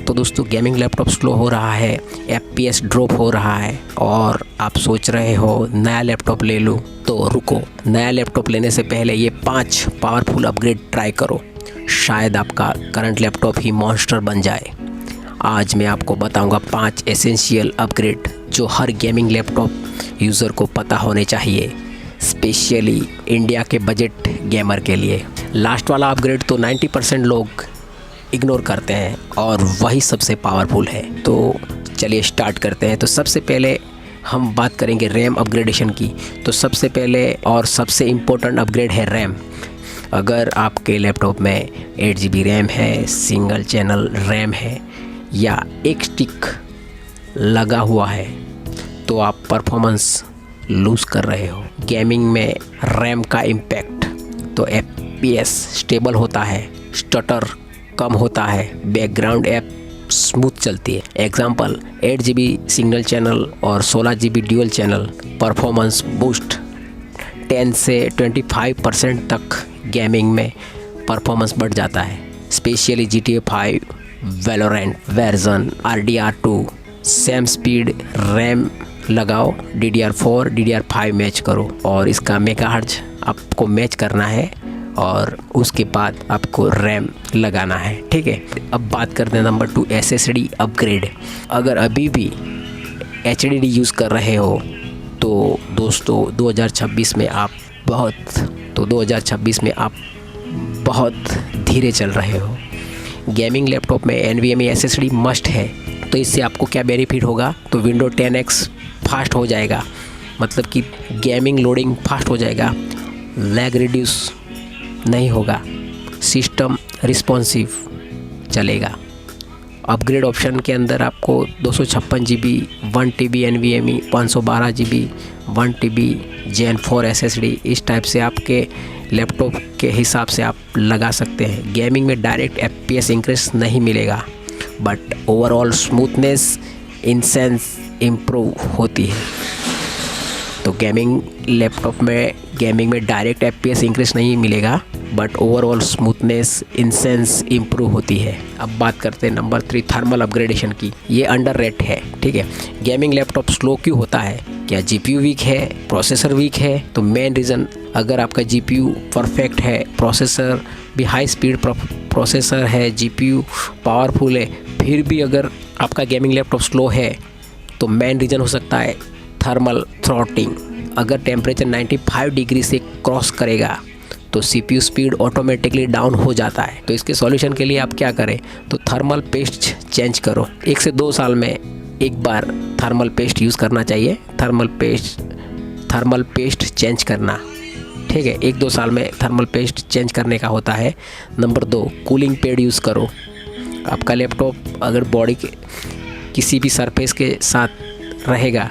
तो दोस्तों gaming laptop slow हो रहा है, FPS ड्रॉप हो रहा है और आप सोच रहे हो नया लैपटॉप ले लूँ, तो रुको। नया लैपटॉप लेने से पहले ये 5 पावरफुल अपग्रेड ट्राई करो, शायद आपका करंट लैपटॉप ही मॉन्स्टर बन जाए। आज मैं आपको बताऊंगा 5 एसेंशियल अपग्रेड जो हर गेमिंग लैपटॉप यूज़र को पता होने चाहिए, स्पेशली इंडिया के बजट गेमर के लिए। लास्ट वाला अपग्रेड तो 90% लोग इग्नोर करते हैं और वही सबसे पावरफुल है। तो चलिए स्टार्ट करते हैं। तो सबसे पहले हम बात करेंगे रैम अपग्रेडेशन की। तो सबसे पहले और सबसे इम्पोर्टेंट अपग्रेड है रैम। अगर आपके लैपटॉप में 8 GB रैम है, सिंगल चैनल रैम है या एक स्टिक लगा हुआ है, तो आप परफॉर्मेंस लूज़ कर रहे हो। गेमिंग में रैम का इम्पैक्ट, तो FPS स्टेबल होता है, स्टटर कम होता है, बैकग्राउंड ऐप स्मूथ चलती है। एग्जांपल 8 GB सिंगल चैनल और 16 GB dual channel performance boost 10 से 25% तक गेमिंग में परफॉर्मेंस बढ़ जाता है। Specially GTA 5, Valorant, version, RDR2, same speed RAM लगाओ, DDR4, DDR5 मैच करो और इसका मेगाहर्ट्ज आपको मैच करना है और उसके बाद आपको रैम लगाना है, ठीक है। अब बात करते हैं नंबर 2 SSD अपग्रेड। अगर अभी भी HDD यूज़ कर रहे हो तो दोस्तों 2026 में आप बहुत धीरे चल रहे हो। गेमिंग लैपटॉप में NVMe SSD मस्ट है। तो इससे आपको क्या बेनिफिट होगा, तो विंडो 10x फास्ट हो जाएगा, मतलब कि गेमिंग लोडिंग फास्ट हो जाएगा, लैग रिड्यूस नहीं होगा, सिस्टम रिस्पॉन्सिव चलेगा। अपग्रेड ऑप्शन के अंदर आपको 256 GB 1 TB NVMe, 512 GB 1 TB Gen 4 SSD, इस टाइप से आपके लैपटॉप के हिसाब से आप लगा सकते हैं। गेमिंग में डायरेक्ट FPS इंक्रीज नहीं मिलेगा, but overall smoothness incense improve होती है। तो गेमिंग लैपटॉप में डायरेक्ट FPS इंक्रीज नहीं मिलेगा, but overall smoothness incense improve होती है। अब बात करते हैं नंबर 3 थर्मल अपग्रेडेशन की। ये अंडर रेट है, ठीक है। गेमिंग लैपटॉप स्लो क्यों होता है? क्या GPU वीक है, प्रोसेसर वीक है? तो मेन रीज़न, अगर आपका GPU परफेक्ट है, प्रोसेसर भी हाई स्पीड प्रोसेसर है, GPU पावरफुल है, फिर भी अगर आपका गेमिंग लैपटॉप स्लो है, तो मेन रीज़न हो सकता है थर्मल थ्रॉटलिंग। अगर टेम्परेचर 95 डिग्री से क्रॉस करेगा तो CPU स्पीड ऑटोमेटिकली डाउन हो जाता है। तो इसके सॉल्यूशन के लिए आप क्या करें, तो थर्मल पेस्ट चेंज करो। 1 से 2 साल में एक बार थर्मल पेस्ट यूज़ करना चाहिए। थर्मल पेस्ट चेंज करना, ठीक है, 1-2 साल में थर्मल पेस्ट चेंज करने का होता है। नंबर 2 कूलिंग पैड यूज़ करो। आपका लैपटॉप अगर बॉडी के किसी भी सरफेस के साथ रहेगा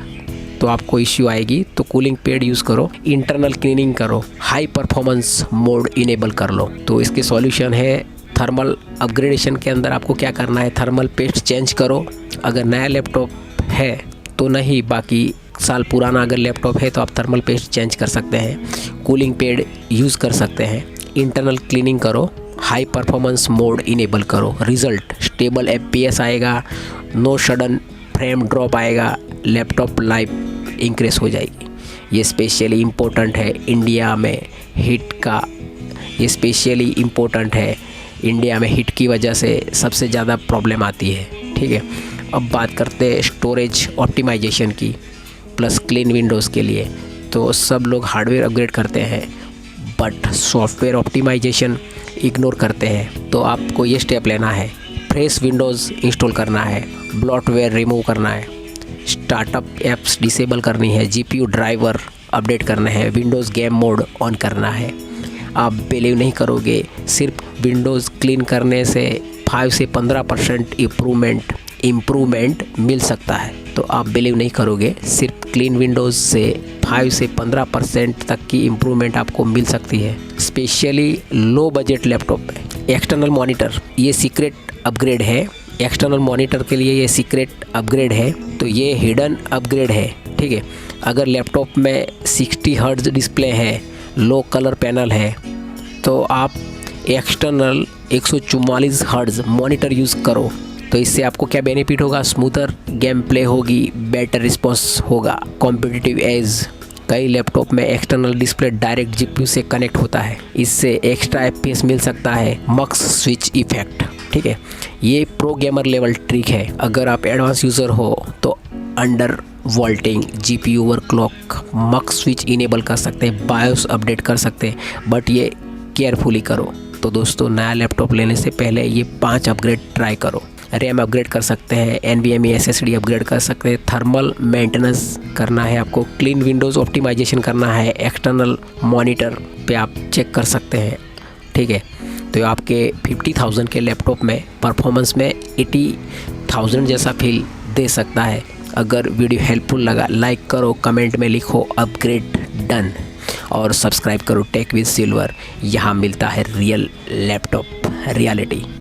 तो आपको इश्यू आएगी, तो कूलिंग पैड यूज़ करो। इंटरनल क्लीनिंग करो, हाई परफॉर्मेंस मोड इनेबल कर लो। तो इसके सॉल्यूशन है थर्मल अपग्रेडेशन के अंदर आपको क्या करना है, थर्मल पेस्ट चेंज करो। अगर नया लैपटॉप है तो नहीं, बाकी साल पुराना अगर लैपटॉप है तो आप थर्मल पेस्ट चेंज कर सकते हैं, कूलिंग पैड यूज़ कर सकते हैं, इंटरनल क्लीनिंग करो, हाई परफॉर्मेंस मोड इनेबल करो। रिज़ल्ट स्टेबल FPS आएगा, नो सडन फ्रेम ड्रॉप आएगा, लैपटॉप लाइफ इंक्रीज हो जाएगी। ये स्पेशली इम्पोर्टेंट है इंडिया में हीट का, ये स्पेशली इम्पोर्टेंट है इंडिया में हीट की वजह से सबसे ज़्यादा प्रॉब्लम आती है, ठीक है। अब बात करते हैं स्टोरेज ऑप्टिमाइजेशन की प्लस क्लीन विंडोज़ के लिए। तो सब लोग हार्डवेयर अपग्रेड करते हैं बट सॉफ्टवेयर ऑप्टिमाइजेशन इग्नोर करते हैं। तो आपको ये स्टेप लेना है, फ्रेश विंडोज़ इंस्टॉल करना है, ब्लॉटवेयर रिमूव करना है, स्टार्टअप ऐप्स डिसेबल करनी है, GPU ड्राइवर अपडेट करना है, विंडोज़ गेम मोड ऑन करना है। आप बिलीव नहीं करोगे, सिर्फ विंडोज़ क्लीन करने से 5 से 15% इम्प्रूवमेंट मिल सकता है। तो आप बिलीव नहीं करोगे, सिर्फ क्लीन विंडोज़ से 5 से 15% तक की इम्प्रूवमेंट आपको मिल सकती है, स्पेशली लो बजट लैपटॉप में। एक्सटर्नल मॉनिटर, ये सीक्रेट अपग्रेड है। एक्सटर्नल मॉनिटर के लिए ये सीक्रेट अपग्रेड है, तो ये हिडन अपग्रेड है, ठीक है। अगर लैपटॉप में 60 हर्ट्ज डिस्प्ले है, लो कलर पैनल है, तो आप एक्सटर्नल 144 हर्ट्ज मॉनिटर यूज़ करो, तो इससे आपको क्या बेनिफिट होगा, स्मूथर गेम प्ले होगी, बेटर रिस्पॉन्स होगा, कॉम्पिटिटिव एज। कई लैपटॉप में एक्सटर्नल डिस्प्ले डायरेक्ट जीपीयू से कनेक्ट होता है, इससे एक्स्ट्रा एफपीएस मिल सकता है, मक्स स्विच इफेक्ट। ठीक है, ये प्रो गेमर लेवल ट्रिक है। अगर आप एडवांस यूज़र हो तो undervolting, GPU overclock, mux switch enable कर सकते हैं, बायोस अपडेट कर सकते हैं, बट ये केयरफुली करो। तो दोस्तों, नया लैपटॉप लेने से पहले ये 5 अपग्रेड ट्राई करो। रैम अपग्रेड कर सकते हैं, NVMe SSD अपग्रेड कर सकते हैं, थर्मल मेंटेनेंस करना है आपको, क्लीन विंडोज़ ऑप्टिमाइजेशन करना है, एक्सटर्नल मॉनिटर पे आप चेक कर सकते हैं। ठीक है, तो आपके 50,000 के लैपटॉप में परफॉर्मेंस में 80,000 जैसा फील दे सकता है। अगर वीडियो हेल्पफुल लगा, लाइक करो, कमेंट में लिखो अपग्रेड डन, और सब्सक्राइब करो टेक विद सिल्वर। यहाँ मिलता है रियल लैपटॉप रियलिटी।